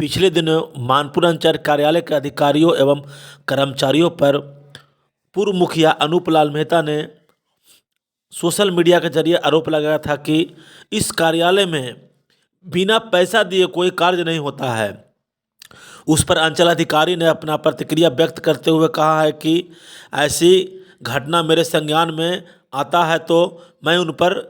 पिछले दिनों मानपुर अंचल कार्यालय के अधिकारियों एवं कर्मचारियों पर पूर्व मुखिया अनूप लाल मेहता ने सोशल मीडिया के जरिए आरोप लगाया था कि इस कार्यालय में बिना पैसा दिए कोई कार्य नहीं होता है। उस पर अंचल अधिकारी ने अपना प्रतिक्रिया व्यक्त करते हुए कहा है कि ऐसी घटना मेरे संज्ञान में आता है तो मैं उन पर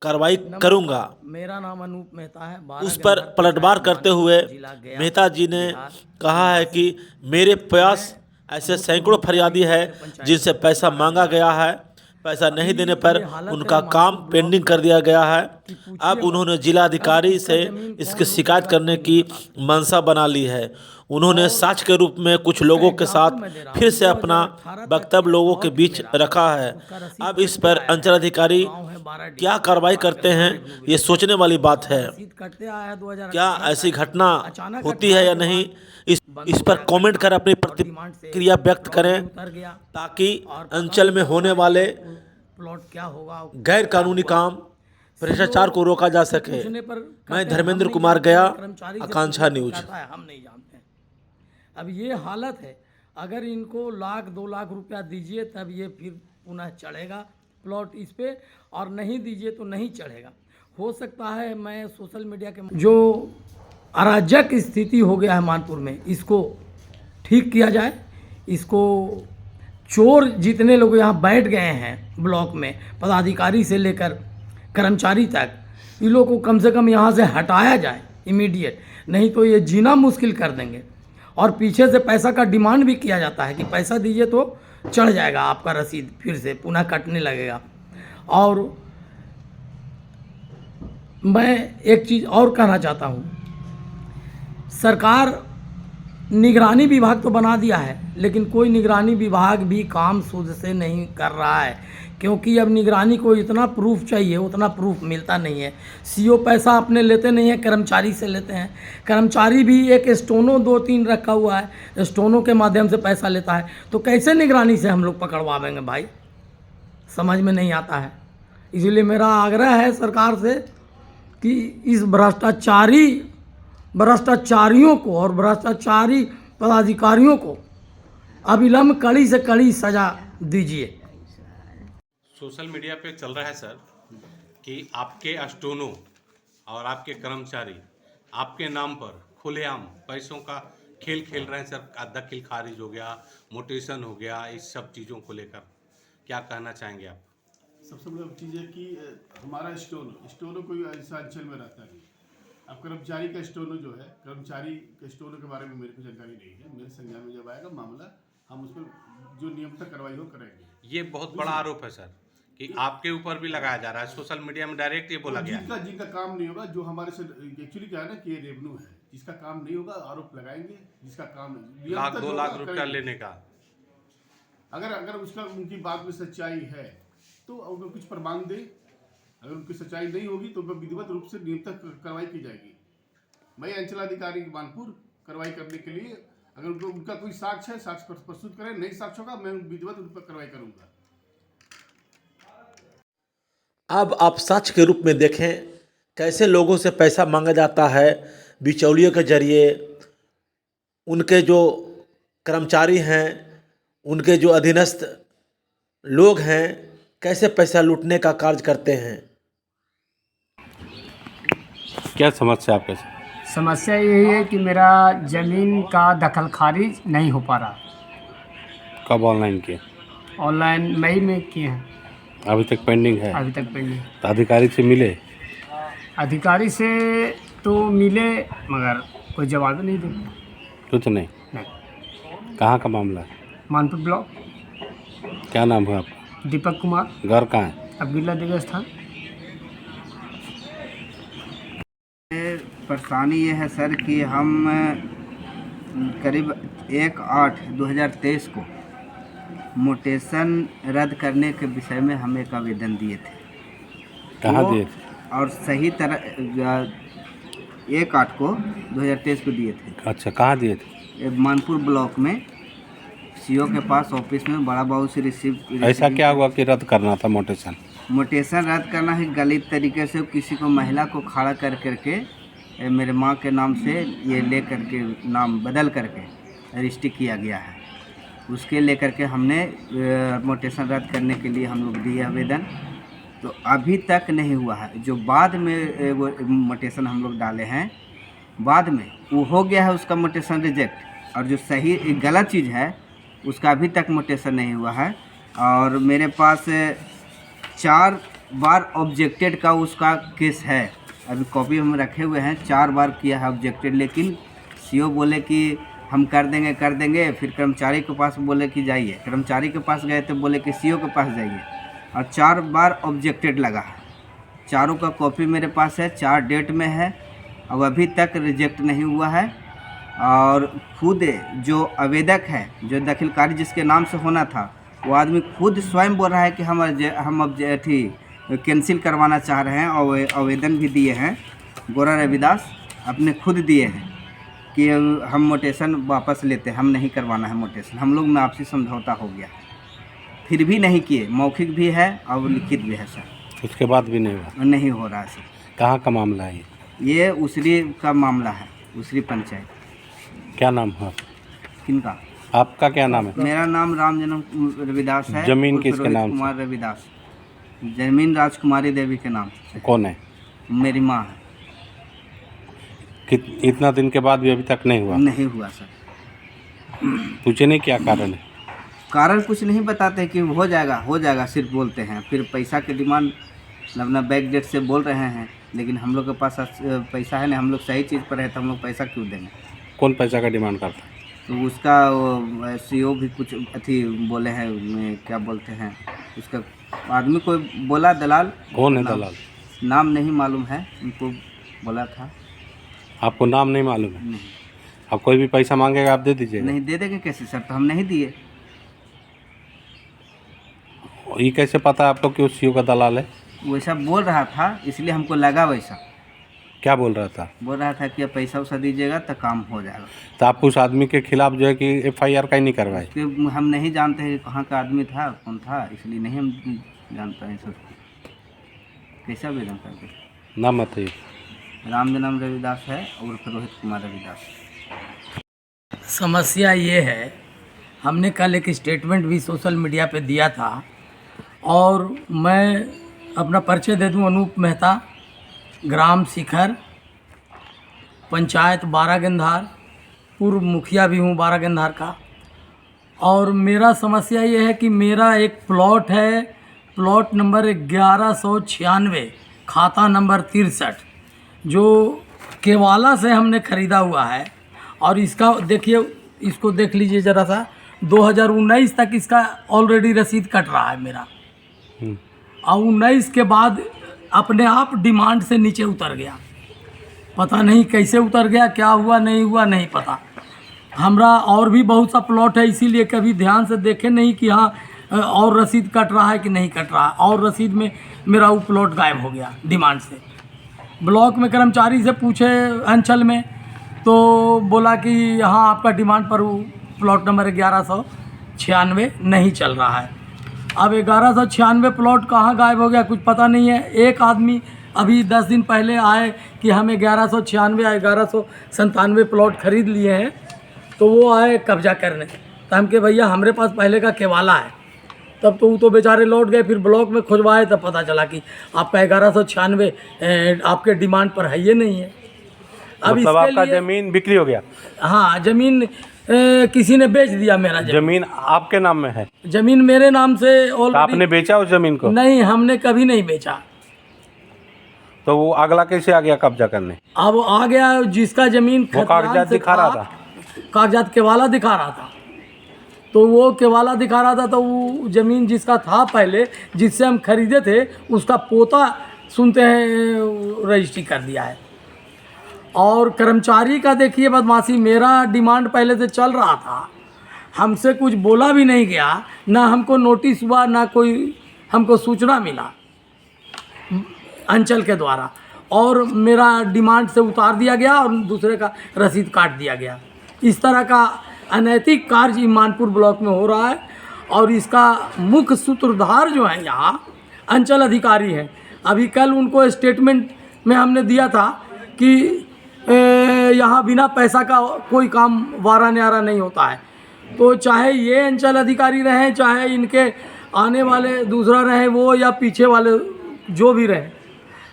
कार्रवाई करूंगा। मेरा नाम अनूप मेहता है। उस पर पलटवार करते हुए मेहता जी ने कहा है कि मेरे पास ऐसे सैकड़ों फरियादी है जिनसे पैसा मांगा गया है, पैसा नहीं देने पर उनका काम पेंडिंग कर दिया गया है। अब उन्होंने जिलाधिकारी से इसकी शिकायत करने की मंशा बना ली है। उन्होंने साक्ष्य के रूप में कुछ लोगों के साथ फिर से अपना वक्तव्य लोगों के बीच रखा है। अब इस पर अंचल अधिकारी क्या कार्रवाई करते हैं, ये सोचने वाली बात है। क्या ऐसी घटना होती है या नहीं, इस पर कमेंट कर अपनी प्रतिक्रिया व्यक्त करें ताकि अंचल में होने वाले गैर कानूनी काम, भ्रष्टाचार को रोका जा सके। मैं धर्मेंद्र कुमार गया, आकांक्षा न्यूज। हम नहीं जानते। अब ये हालत है, अगर इनको 1-2 लाख रुपया दीजिए तब ये फिर पुनः चढ़ेगा प्लॉट इस पे, और नहीं दीजिए तो नहीं चढ़ेगा। हो सकता है मैं सोशल मीडिया के जो अराजक स्थिति हो गया है मानपुर में, इसको ठीक किया जाए। इसको चोर जितने लोग यहाँ बैठ गए हैं ब्लॉक में, पदाधिकारी से लेकर कर्मचारी तक, इन लोगों को कम से कम यहाँ से हटाया जाए इमीडिएट, नहीं तो ये जीना मुश्किल कर देंगे। और पीछे से पैसा का डिमांड भी किया जाता है कि पैसा दीजिए तो चढ़ जाएगा आपका रसीद, फिर से पुनः कटने लगेगा। और मैं एक चीज़ और कहना चाहता हूँ, सरकार निगरानी विभाग तो बना दिया है, लेकिन कोई निगरानी विभाग भी काम सुध से नहीं कर रहा है, क्योंकि अब निगरानी को इतना प्रूफ चाहिए, उतना प्रूफ मिलता नहीं है। सीओ पैसा अपने लेते नहीं है, कर्मचारी से लेते हैं। कर्मचारी भी एक स्टोनो 2-3 रखा हुआ है, स्टोनो के माध्यम से पैसा लेता है। तो कैसे निगरानी से हम लोग पकड़वाएंगे भाई, समझ में नहीं आता है। इसलिए मेरा आग्रह है सरकार से कि इस भ्रष्टाचारियों को और भ्रष्टाचारी पदाधिकारियों को अविलंब कड़ी से कड़ी सजा दीजिए। सोशल मीडिया पे चल रहा है सर कि आपके स्टोनो और आपके कर्मचारी आपके नाम पर खुलेआम पैसों का खेल खेल रहे हैं सर। दखल खारिज हो गया, मोटेशन हो गया, इस सब चीज़ों को लेकर क्या कहना चाहेंगे आप? सबसे बड़ी चीज़ है कि हमारा स्टोनो कोई ऐसा अंचल में रहता नहीं। अब कर्मचारी का स्टोनो जो है, कर्मचारी के स्टोनो के बारे में मेरे को जानकारी नहीं है। मेरे संज्ञान में जब आएगा मामला, हम उस पर जो नियमतः कार्रवाई हो करेंगे। ये बहुत बड़ा आरोप है सर कि आपके ऊपर भी लगाया जा रहा है। सोशल मीडिया में डायरेक्ट ये बोला गया है। जिनका काम नहीं होगा, जो हमारे से एक्चुअली क्या है ना कि ये रेवेन्यू है, जिसका काम नहीं होगा आरोप लगाएंगे, जिसका काम 1-2 लाख रुपया लेने का, अगर उसका उनकी बात में सच्चाई है तो उनको कुछ प्रमाण दे। अगर उनकी सच्चाई नहीं होगी तो विधिवत रूप से नियम तक कार्रवाई की जाएगी। मैं अंचलाधिकारी मानपुर कार्रवाई करने के लिए, अगर उनका कोई साक्ष्य है, साक्ष्य प्रस्तुत करें। नहीं साक्ष्य होगा, मैं विधिवत रूप पर कार्रवाई करूंगा। अब आप साक्ष्य के रूप में देखें कैसे लोगों से पैसा मांगा जाता है बिचौलियों के जरिए। उनके जो कर्मचारी हैं, उनके जो अधीनस्थ लोग हैं, कैसे पैसा लूटने का कार्य करते हैं। क्या समस्या आपके? समस्या यही है कि मेरा ज़मीन का दखल खारिज नहीं हो पा रहा। कब ऑनलाइन किए? ऑनलाइन मई में किए हैं। अभी तक पेंडिंग है? अभी तक पेंडिंग। तो अधिकारी से मिले? अधिकारी से तो मिले, मगर कोई जवाब नहीं दे। कुछ नहीं? कहाँ का मामला है? मानपुर ब्लॉक। क्या नाम है आपका? दीपक कुमार। घर कहाँ है? अब्दुल्ला देवी स्थान। परेशानी ये है सर कि हम करीब 1/8/2023 को मोटेशन रद्द करने के विषय में हम एक आवेदन दिए थे। कहाँ दिए थे? और सही तरह 1/8 को 2023 को दिए थे। अच्छा, कहाँ दिए थे? मानपुर ब्लॉक में सीओ के पास ऑफिस में बड़ा बाबू से रिसीव। ऐसा क्या हुआ कि रद्द करना था मोटेशन? मोटेशन रद्द करना है गलत तरीके से, किसी को महिला को खड़ा कर करके मेरे माँ के नाम से ये ले करके नाम बदल करके रजिस्ट्री किया गया है। उसके लेकर के हमने म्यूटेशन रद्द करने के लिए हम लोग दिए आवेदन, तो अभी तक नहीं हुआ है। जो बाद में वो म्यूटेशन हम लोग डाले हैं, बाद में वो हो गया है उसका म्यूटेशन रिजेक्ट, और जो सही गलत चीज़ है उसका अभी तक म्यूटेशन नहीं हुआ है। और मेरे पास 4 बार ऑब्जेक्टेड का उसका केस है, अभी कॉपी हम रखे हुए हैं। 4 बार किया है ऑब्जेक्टेड, लेकिन सीओ बोले कि हम कर देंगे, फिर कर्मचारी के पास बोले कि जाइए, कर्मचारी के पास गए तो बोले कि सीओ के पास जाइए, और 4 बार ऑब्जेक्टेड लगा है। चारों का कॉपी मेरे पास है, 4 डेट में है, अब अभी तक रिजेक्ट नहीं हुआ है। और खुद जो आवेदक है, जो दाखिल कार्य जिसके नाम से होना था, वो आदमी खुद स्वयं बोल रहा है कि हम अब कैंसिल करवाना चाह रहे हैं, और आवेदन भी दिए हैं। गोरा रविदास अपने खुद दिए हैं कि हम म्यूटेशन वापस लेते हैं, हम नहीं करवाना है म्यूटेशन, हम लोग में आपसी समझौता हो गया, फिर भी नहीं किए। मौखिक भी है और लिखित भी है सर। उसके बाद भी नहीं हुआ? नहीं हो रहा है सर। कहाँ का मामला है ये उसरी का मामला है, उसरी पंचायत। क्या नाम है किनका? आपका क्या नाम है? मेरा नाम राम जन्म रविदास है। जमीन किसके नाम से? कुमार रविदास। जमीन राजकुमारी देवी के नाम से। कौन है? मेरी माँ है। इतना दिन के बाद भी अभी तक नहीं हुआ? नहीं हुआ सर। पूछे नहीं क्या कारण है? कारण कुछ नहीं बताते कि हो जाएगा सिर्फ बोलते हैं। फिर पैसा के डिमांड अपना बैक डेट से बोल रहे हैं, लेकिन हम लोग के पास पैसा है नहीं, हम लोग सही चीज़ पर है तो हम लोग पैसा क्यों देंगे? कौन पैसा का डिमांड करता है? तो उसका सीओ भी कुछ अथी बोले हैं, क्या बोलते हैं उसका आदमी को बोला, दलाल। कौन है दलाल? नाम नहीं मालूम है, उनको बोला था। आपको नाम नहीं मालूम है? नहीं। अब कोई भी पैसा मांगेगा आप दे दीजिएगा? नहीं दे देंगे कैसे सर, तो हम नहीं दिए। ये कैसे पता है आपको कि उस सीओ का दलाल है? वैसा बोल रहा था, इसलिए हमको लगा वैसा। क्या बोल रहा था? बोल रहा था कि अब पैसा वैसा दीजिएगा तो काम हो जाएगा। तो आप उस आदमी के खिलाफ जो है कि FIR का ही नहीं करवाए? कि हम नहीं जानते हैं कहाँ का आदमी था, कौन था, इसलिए नहीं हम जानते हैं सर। कैसा आवेदन करते? नाम बताइए। राम जन्म रविदास है और रोहित कुमार रविदास। समस्या ये है, हमने कल एक स्टेटमेंट भी सोशल मीडिया पे दिया था, और मैं अपना परिचय दे दूं। अनूप मेहता, ग्राम शिखर, पंचायत बारागंधार, पूर्व मुखिया भी हूं बारागंधार का। और मेरा समस्या ये है कि मेरा एक प्लॉट है, प्लॉट नंबर 1196, खाता नंबर 63, जो केवाला से हमने ख़रीदा हुआ है। और इसका देखिए, इसको देख लीजिए ज़रा सा, 2019 तक इसका ऑलरेडी रसीद कट रहा है मेरा, और 19 के बाद अपने आप डिमांड से नीचे उतर गया। पता नहीं कैसे उतर गया, क्या हुआ नहीं हुआ नहीं पता। हमरा और भी बहुत सा प्लॉट है, इसीलिए कभी ध्यान से देखे नहीं कि हाँ और रसीद कट रहा है कि नहीं कट रहा है। और रसीद में मेरा वो प्लॉट गायब हो गया डिमांड से। ब्लॉक में कर्मचारी से पूछे अंचल में, तो बोला कि यहाँ आपका डिमांड पर वो प्लॉट नंबर 1196 नहीं चल रहा है। अब 1196 प्लॉट कहाँ गायब हो गया कुछ पता नहीं है। एक आदमी अभी 10 दिन पहले आए कि हम 1196 या 1197 प्लॉट खरीद लिए हैं, तो वो आए कब्जा करने। तो हम के भैया हमारे पास पहले का केवाला है। तब तो वो तो बेचारे लौट गए, फिर ब्लॉक में खुजवाए तब पता चला कि आपका 1196 आपके डिमांड पर है ये नहीं है। अब मतलब आपका जमीन बिक्री हो गया? हाँ, जमीन किसी ने बेच दिया। मेरा जमीन आपके नाम में है? जमीन मेरे नाम से ऑलरेडी। आपने बेचा उस जमीन को? नहीं, हमने कभी नहीं बेचा। तो वो अगला कैसे आ गया कब्जा करने? अब आ गया जिसका जमीन वो कागजात दिखा रहा था? कागजात केवाला दिखा रहा था। तो वो केवाला दिखा रहा था, तो वो ज़मीन जिसका था पहले, जिससे हम खरीदे थे, उसका पोता सुनते हैं रजिस्ट्री कर दिया है। और कर्मचारी का देखिए बदमाशी, मेरा डिमांड पहले से चल रहा था, हमसे कुछ बोला भी नहीं गया, ना हमको नोटिस हुआ, ना कोई हमको सूचना मिला अंचल के द्वारा, और मेरा डिमांड से उतार दिया गया और दूसरे का रसीद काट दिया गया। इस तरह का अनैतिक कार्य ईमानपुर ब्लॉक में हो रहा है। और इसका मुख्य सूत्रधार जो है यहाँ अंचल अधिकारी हैं। अभी कल उनको स्टेटमेंट में हमने दिया था कि यहाँ बिना पैसा का कोई काम वारा न्यारा नहीं होता है। तो चाहे ये अंचल अधिकारी रहें, चाहे इनके आने वाले दूसरा रहे वो, या पीछे वाले जो भी रहे,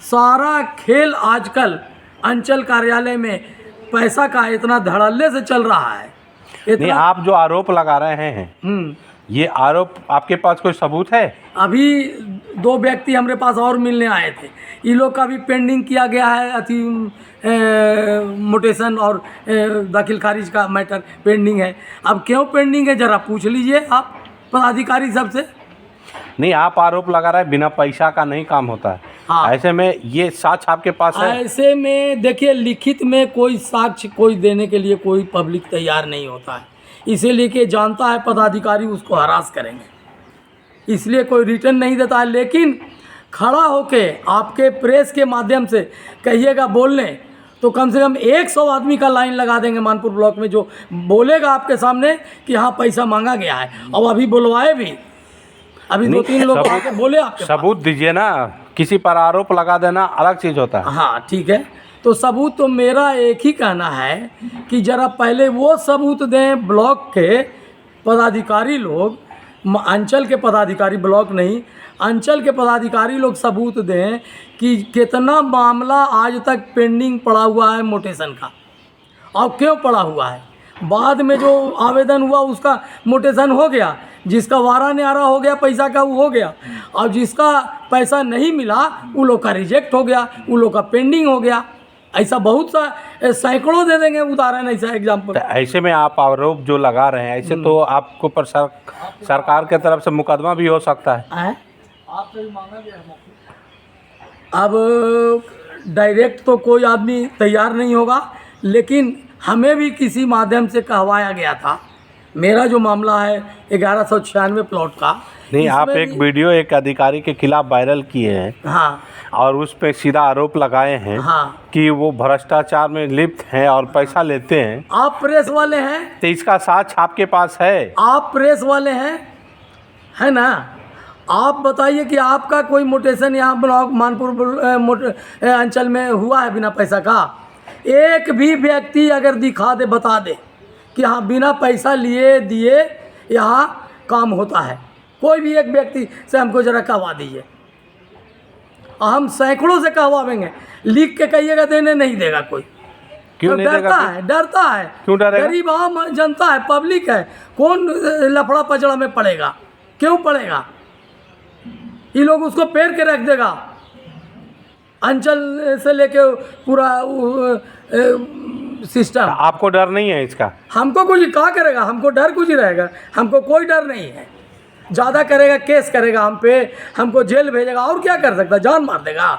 सारा खेल आजकल अंचल कार्यालय में पैसा का इतना धड़ल्ले से चल रहा है। नहीं, आप जो आरोप लगा रहे हैं, ये आरोप आपके पास कोई सबूत है? अभी 2 व्यक्ति हमारे पास और मिलने आए थे, इन लोग का भी पेंडिंग किया गया है, अति मोटेशन और दाखिल खारिज का मैटर पेंडिंग है। अब क्यों पेंडिंग है ज़रा पूछ लीजिए आप पदाधिकारी सबसे। नहीं, आप आरोप लगा रहे हैं बिना पैसा का नहीं काम होता है। हाँ। ऐसे में ये साक्ष्य आपके पास है? ऐसे में देखिए, लिखित में कोई साक्ष्य कोई देने के लिए कोई पब्लिक तैयार नहीं होता है, इसीलिए कि जानता है पदाधिकारी उसको हरास करेंगे, इसलिए कोई रिटर्न नहीं देता है। लेकिन खड़ा होके आपके प्रेस के माध्यम से कहिएगा बोलने, तो कम से कम 100 आदमी का लाइन लगा देंगे मानपुर ब्लॉक में, जो बोलेगा आपके सामने कि हाँ पैसा मांगा गया है, और अभी बुलवाए भी। अभी 2-3 लोग आके बोले आपके पास। सबूत दीजिए ना, किसी पर आरोप लगा देना अलग चीज़ होता है। हाँ ठीक है, तो सबूत तो मेरा एक ही कहना है कि ज़रा पहले वो सबूत दें ब्लॉक के पदाधिकारी लोग, अंचल के पदाधिकारी, ब्लॉक नहीं, अंचल के पदाधिकारी लोग सबूत दें कि कितना मामला आज तक पेंडिंग पड़ा हुआ है मोटेशन का, और क्यों पड़ा हुआ है। बाद में जो आवेदन हुआ उसका मोटेशन हो गया, जिसका वारा न्यारा हो गया पैसा का वो हो गया, और जिसका पैसा नहीं मिला वो लोग का रिजेक्ट हो गया, वो लोग का पेंडिंग हो गया। ऐसा बहुत सा सैकड़ों दे देंगे उदाहरण, ऐसा एग्जाम्पल। ऐसे में आप आरोप जो लगा रहे हैं, ऐसे तो आपको पर सरकार के तरफ से मुकदमा भी हो सकता है। अब डायरेक्ट तो कोई आदमी तैयार नहीं होगा, लेकिन हमें भी किसी माध्यम से कहवाया गया था। मेरा जो मामला है 1196 प्लॉट का, नहीं, आप एक वीडियो एक अधिकारी के खिलाफ वायरल किए हैं। हाँ, और उस पे सीधा आरोप लगाए हैं। हाँ, कि वो भ्रष्टाचार में लिप्त हैं और पैसा लेते हैं। आप प्रेस वाले हैं, तो इसका साक्ष्य आपके पास है? आप प्रेस वाले हैं, है ना? आप बताइए कि आपका कोई मोटेशन यहाँ ब्लॉक मानपुर अंचल में हुआ है बिना पैसा का? एक भी व्यक्ति अगर दिखा दे, बता दे कि हाँ बिना पैसा लिए दिए यहाँ काम होता है, कोई भी एक व्यक्ति से हमको जरा कहवा दीजिए। हम सैकड़ों से कहवावेंगे, लिख के कहिएगा देने नहीं देगा कोई। क्यों नहीं डरता है, डरता है। क्यों डरेगा? गरीब आम जनता है, पब्लिक है, कौन लफड़ा पचड़ा में पड़ेगा? क्यों पड़ेगा? ये लोग उसको पेर के रख देगा, अंचल से लेके पूरा सिस्टम। आपको डर नहीं है इसका? हमको कुछ क्या करेगा, हमको डर कुछ ही रहेगा, हमको कोई डर नहीं है। ज़्यादा करेगा केस करेगा हम पे, हमको जेल भेजेगा, और क्या कर सकता, जान मार देगा।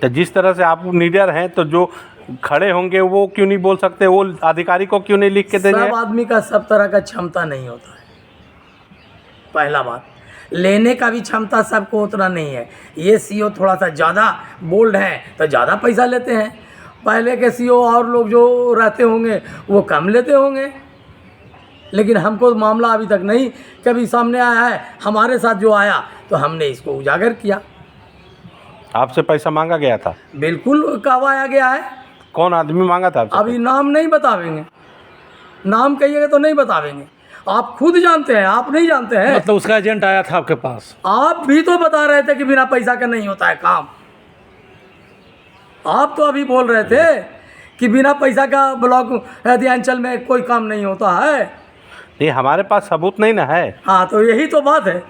तो जिस तरह से आप निडर हैं, तो जो खड़े होंगे वो क्यों नहीं बोल सकते? वो अधिकारी को क्यों नहीं लिख के देंगे? सब आदमी का सब तरह का क्षमता नहीं होता है, पहला बात। लेने का भी क्षमता सबको उतना नहीं है। ये सीओ थोड़ा सा ज़्यादा बोल्ड हैं तो ज़्यादा पैसा लेते हैं, पहले के सीओ और लोग जो रहते होंगे वो कम लेते होंगे। लेकिन हमको मामला अभी तक नहीं कभी सामने आया है। हमारे साथ जो आया तो हमने इसको उजागर किया। आपसे पैसा मांगा गया था? बिल्कुल कहवाया गया है। कौन आदमी मांगा था आपसे? अभी नाम नहीं बतावेंगे, नाम कहिएगा तो नहीं बतावेंगे। आप खुद जानते हैं, आप नहीं जानते हैं। मतलब उसका एजेंट आया था आपके पास? आप भी तो बता रहे थे कि बिना पैसा का नहीं होता है काम। आप तो अभी बोल रहे थे कि बिना पैसा का ब्लॉक अंचल में कोई काम नहीं होता है। नहीं, हमारे पास सबूत नहीं ना है। हाँ, तो यही तो बात है,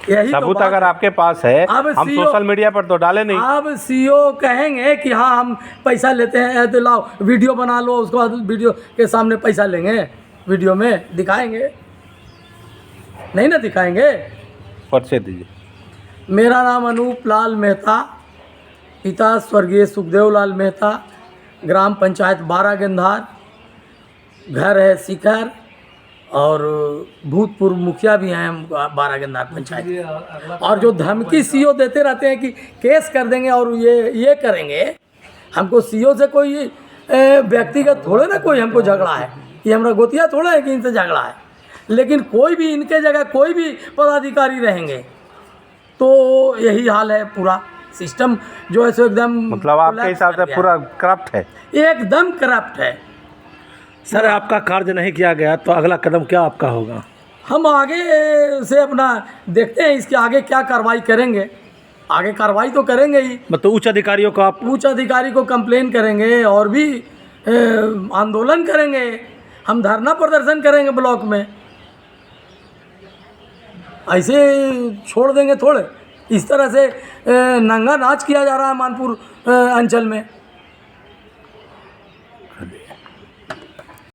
यही सबूत तो अगर आपके पास है, हम सोशल मीडिया पर तो डाले नहीं। अब सीओ कहेंगे कि हाँ हम पैसा लेते हैं तो लाओ वीडियो बना लो, उसके बाद वीडियो के सामने पैसा लेंगे, वीडियो में दिखाएंगे, नहीं ना दिखाएंगे। परिचय दीजिए। मेरा नाम अनूप लाल मेहता, पिता स्वर्गीय सुखदेव लाल मेहता, ग्राम पंचायत बारागंधार, घर है शिखर, और भूतपूर्व मुखिया भी हैं बारागंधार पंचायत। और जो धमकी सीओ देते रहते हैं कि केस कर देंगे और ये करेंगे, हमको सीओ से कोई व्यक्तिगत थोड़े ना कोई हमको झगड़ा है, ये हमारा गोतिया थोड़ा है कि इनसे झगड़ा है। लेकिन कोई भी इनके जगह कोई भी पदाधिकारी रहेंगे तो यही हाल है पूरा। सिस्टम जो है सो एकदम मतलब आपके collapse हिसाब कर से गया पूरा करप्ट है। है। एकदम करप्ट है। सर आपका कार्य नहीं किया गया तो अगला कदम क्या आपका होगा? हम आगे से अपना देखते हैं इसके आगे क्या कार्रवाई करेंगे। आगे कार्रवाई तो करेंगे ही, मतलब उच्च अधिकारियों को आप उच्च अधिकारी को कंप्लेन करेंगे और भी आंदोलन करेंगे, हम धरना प्रदर्शन करेंगे ब्लॉक में। ऐसे छोड़ देंगे थोड़े, इस तरह से नंगा नाच किया जा रहा है मानपुर अंचल में।